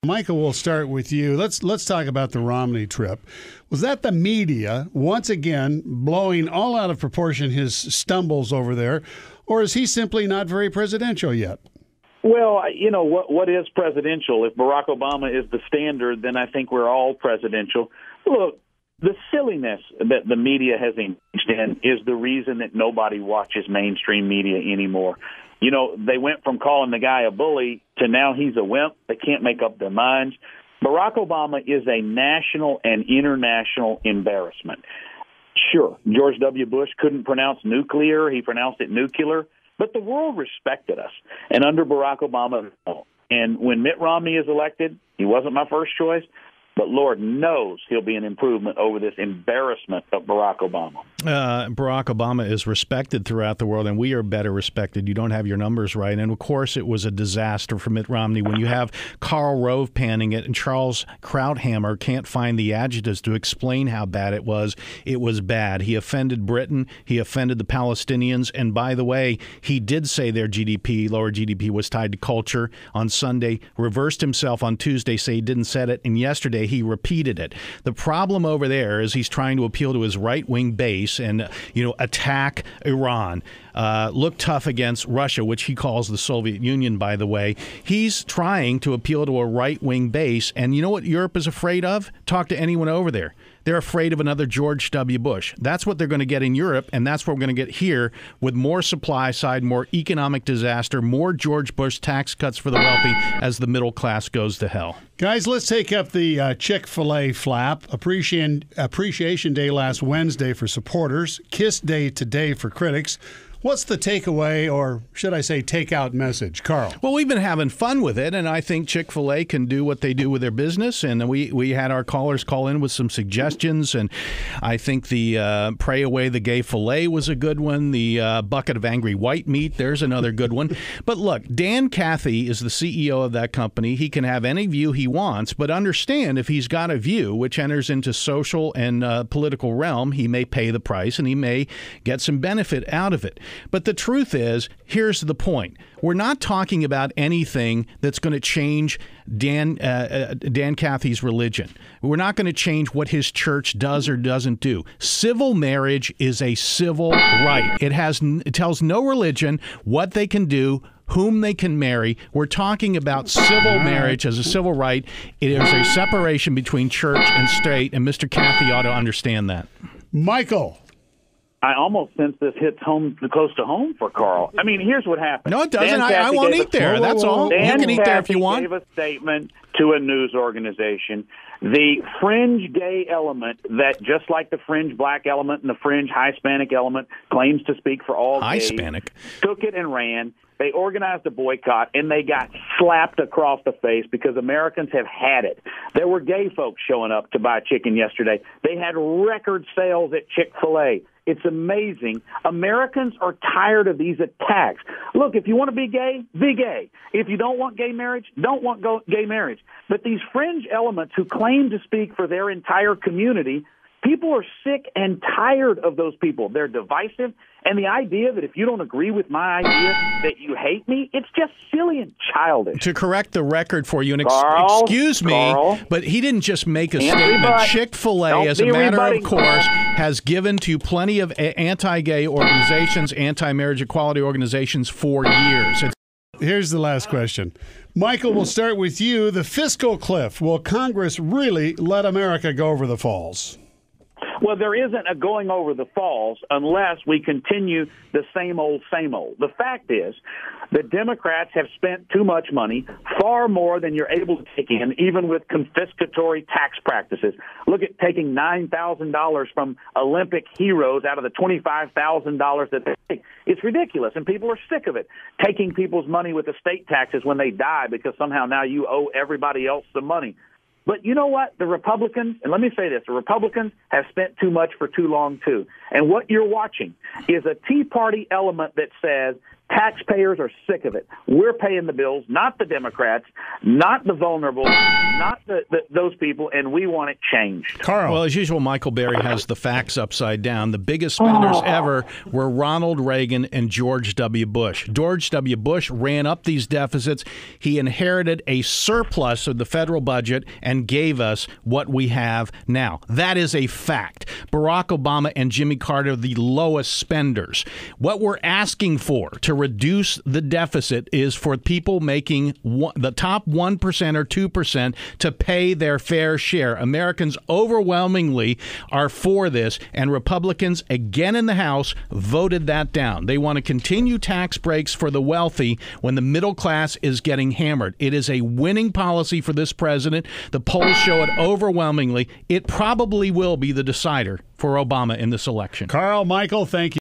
Michael, we'll start with you. Let's talk about the Romney trip. Was that the media once again blowing all out of proportion his stumbles over there, or is he simply not very presidential yet? Well, you know, what is presidential? If Barack Obama is the standard, then I think we're all presidential. Look, the silliness that the media has engaged in is the reason that nobody watches mainstream media anymore. You know, they went from calling the guy a bully to now he's a wimp. They can't make up their minds. Barack Obama is a national and international embarrassment. Sure, George W. Bush couldn't pronounce nuclear. He pronounced it nuclear. But the world respected us. And under Barack Obama, and when Mitt Romney is elected, he wasn't my first choice, but Lord knows he'll be an improvement over this embarrassment of Barack Obama. Barack Obama is respected throughout the world, and we are better respected. You don't have your numbers right. And, of course, it was a disaster for Mitt Romney. When you have Karl Rove panning it and Charles Krauthammer can't find the adjectives to explain how bad it was bad. He offended Britain. He offended the Palestinians. And, by the way, he did say their GDP, lower GDP, was tied to culture on Sunday, reversed himself on Tuesday, say he didn't say it, and yesterday he repeated it. The problem over there is he's trying to appeal to his right-wing base and, attack Iran. Look tough against Russia, which he calls the Soviet Union, by the way. He's trying to appeal to a right-wing base. And you know what Europe is afraid of? Talk to anyone over there. They're afraid of another George W. Bush. That's what they're going to get in Europe, and that's what we're going to get here with more supply side, more economic disaster, more George Bush tax cuts for the wealthy as the middle class goes to hell. Guys, let's take up the Chick-fil-A flap. Appreciation Day last Wednesday for supporters. Kiss Day today for critics. What's the takeaway, or should I say takeout message? Carl? Well, we've been having fun with it, and I think Chick-fil-A can do what they do with their business, and we had our callers call in with some suggestions, and I think the Pray Away the Gay Filet was a good one. The Bucket of Angry White Meat, there's another good one. But look, Dan Cathy is the CEO of that company. He can have any view he wants, but understand if he's got a view which enters into social and political realm, he may pay the price, and he may get some benefit out of it. But the truth is, here's the point. We're not talking about anything that's going to change Dan Cathy's religion. We're not going to change what his church does or doesn't do. Civil marriage is a civil right. It tells no religion what they can do, whom they can marry. We're talking about civil marriage as a civil right. It is a separation between church and state, and Mr. Cathy ought to understand that. Michael? I almost sense this hits home close to home for Carl. I mean, here's what happened. No, it doesn't. I won't eat there. That's all. You can eat there if you want. Dan Cathy gave a statement to a news organization. The fringe gay element that, just like the fringe black element and the fringe Hispanic element, claims to speak for all gays, took it and ran. They organized a boycott, and they got slapped across the face because Americans have had it. There were gay folks showing up to buy chicken yesterday. They had record sales at Chick-fil-A. It's amazing. Americans are tired of these attacks. Look, if you want to be gay, be gay. If you don't want gay marriage, don't want gay marriage. But these fringe elements who claim to speak for their entire community, people are sick and tired of those people. They're divisive. And the idea that if you don't agree with my idea that you hate me, it's just silly and childish. To correct the record for you, and excuse me, but he didn't just make a statement. Chick-fil-A, as a matter of course, has given to plenty of anti-gay organizations, anti-marriage equality organizations for years. Here's the last question. Michael, we'll start with you. The fiscal cliff. Will Congress really let America go over the falls? Well, there isn't a going over the falls unless we continue the same old, same old. The fact is the Democrats have spent too much money, far more than you're able to take in, even with confiscatory tax practices. Look at taking $9,000 from Olympic heroes out of the $25,000 that they take. It's ridiculous, and people are sick of it. Taking people's money with estate taxes when they die because somehow now you owe everybody else some money. But you know what? The Republicans, and let me say this, the Republicans have spent too much for too long, too. And what you're watching is a Tea Party element that says Taxpayers are sick of it. We're paying the bills, not the Democrats, not the vulnerable, not those people, and we want it changed. Carl. Well, as usual, Michael Berry has the facts upside down. The biggest spenders ever were Ronald Reagan and George W. Bush. George W. Bush ran up these deficits. He inherited a surplus of the federal budget and gave us what we have now. That is a fact. Barack Obama and Jimmy Carter are the lowest spenders. What we're asking for to reduce the deficit is for people making the top 1% or 2% to pay their fair share. Americans overwhelmingly are for this, and Republicans, again in the House, voted that down. They want to continue tax breaks for the wealthy when the middle class is getting hammered. It is a winning policy for this president. The polls show it overwhelmingly. It probably will be the decider for Obama in this election. Carl, Michael, thank you.